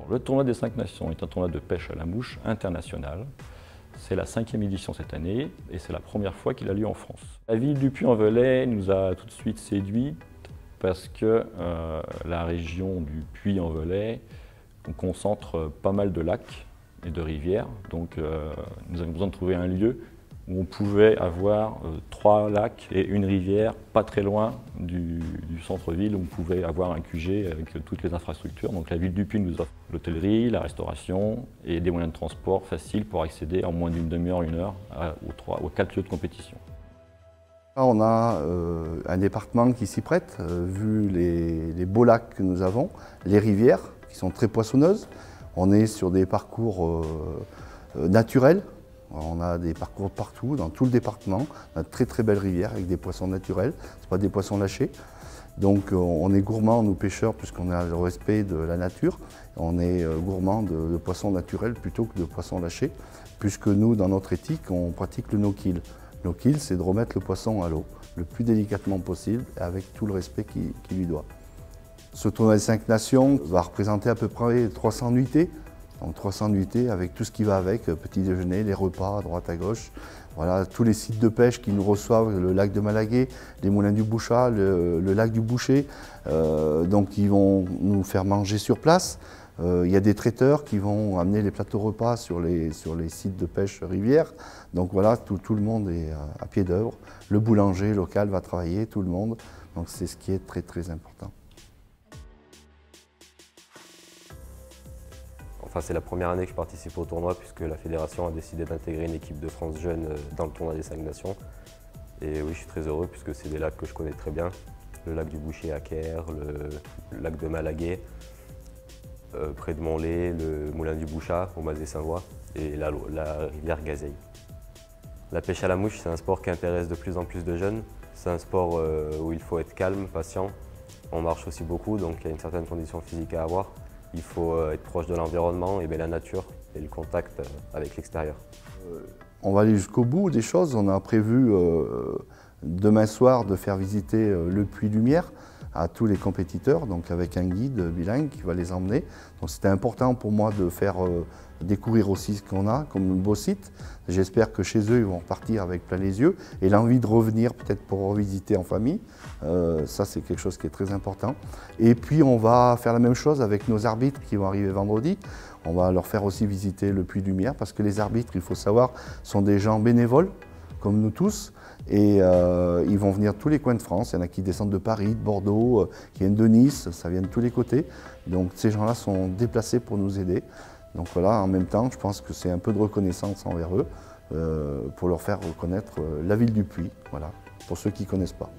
Le tournoi des 5 nations est un tournoi de pêche à la mouche international. C'est la 5e édition cette année et c'est la première fois qu'il a lieu en France. La ville du Puy-en-Velay nous a tout de suite séduits parce que la région du Puy-en-Velay concentre pas mal de lacs et de rivières. Donc nous avons besoin de trouver un lieu où on pouvait avoir 3 lacs et une rivière pas très loin du centre-ville, où on pouvait avoir un QG avec toutes les infrastructures. Donc la ville du Puy nous offre l'hôtellerie, la restauration et des moyens de transport faciles pour accéder en moins d'une demi-heure, une heure aux 4 lieux de compétition. On a un département qui s'y prête, vu les beaux lacs que nous avons, les rivières qui sont très poissonneuses. On est sur des parcours naturels. On a des parcours partout, dans tout le département. On a de très très belles rivières avec des poissons naturels, ce ne pas des poissons lâchés. Donc on est gourmand, nous pêcheurs, puisqu'on a le respect de la nature. On est gourmand de poissons naturels plutôt que de poissons lâchés, puisque nous, dans notre éthique, on pratique le no-kill. No-kill, c'est de remettre le poisson à l'eau, le plus délicatement possible, avec tout le respect qu'il lui doit. Ce tournoi des 5 nations va représenter à peu près 300 nuitées. Donc 300 nuitées avec tout ce qui va avec, petit déjeuner, les repas à droite à gauche. Voilà, tous les sites de pêche qui nous reçoivent, le lac de Malaguet, les moulins du Bouchat, le lac du Boucher. Donc ils vont nous faire manger sur place. Il y a des traiteurs qui vont amener les plateaux repas sur les sites de pêche rivière. Donc voilà, tout le monde est à pied d'œuvre. Le boulanger local va travailler, tout le monde. Donc c'est ce qui est très très important. Enfin, c'est la première année que je participe au tournoi puisque la fédération a décidé d'intégrer une équipe de France Jeunes dans le tournoi des 5 nations. Et oui, je suis très heureux puisque c'est des lacs que je connais très bien. Le lac du Boucher à Caire, le lac de Malaguet, près de Montlé, le moulin du Bouchat au Mazet-Saint-Voix et la rivière Gazeille. La pêche à la mouche, c'est un sport qui intéresse de plus en plus de jeunes. C'est un sport où il faut être calme, patient. On marche aussi beaucoup, donc il y a une certaine condition physique à avoir. Il faut être proche de l'environnement, et la nature et le contact avec l'extérieur. On va aller jusqu'au bout des choses. On a prévu demain soir de faire visiter le Puy Lumière à tous les compétiteurs, donc avec un guide bilingue qui va les emmener. Donc c'était important pour moi de faire découvrir aussi ce qu'on a comme beau site. J'espère que chez eux, ils vont repartir avec plein les yeux et l'envie de revenir peut-être pour revisiter en famille. Ça, c'est quelque chose qui est très important. Et puis, on va faire la même chose avec nos arbitres qui vont arriver vendredi. On va leur faire aussi visiter le Puy Lumière parce que les arbitres, il faut savoir, sont des gens bénévoles, comme nous tous. Et ils vont venir de tous les coins de France. Il y en a qui descendent de Paris, de Bordeaux, qui viennent de Nice, ça vient de tous les côtés. Donc ces gens-là sont déplacés pour nous aider. Donc voilà, en même temps, je pense que c'est un peu de reconnaissance envers eux pour leur faire reconnaître la ville du Puy, voilà, pour ceux qui ne connaissent pas.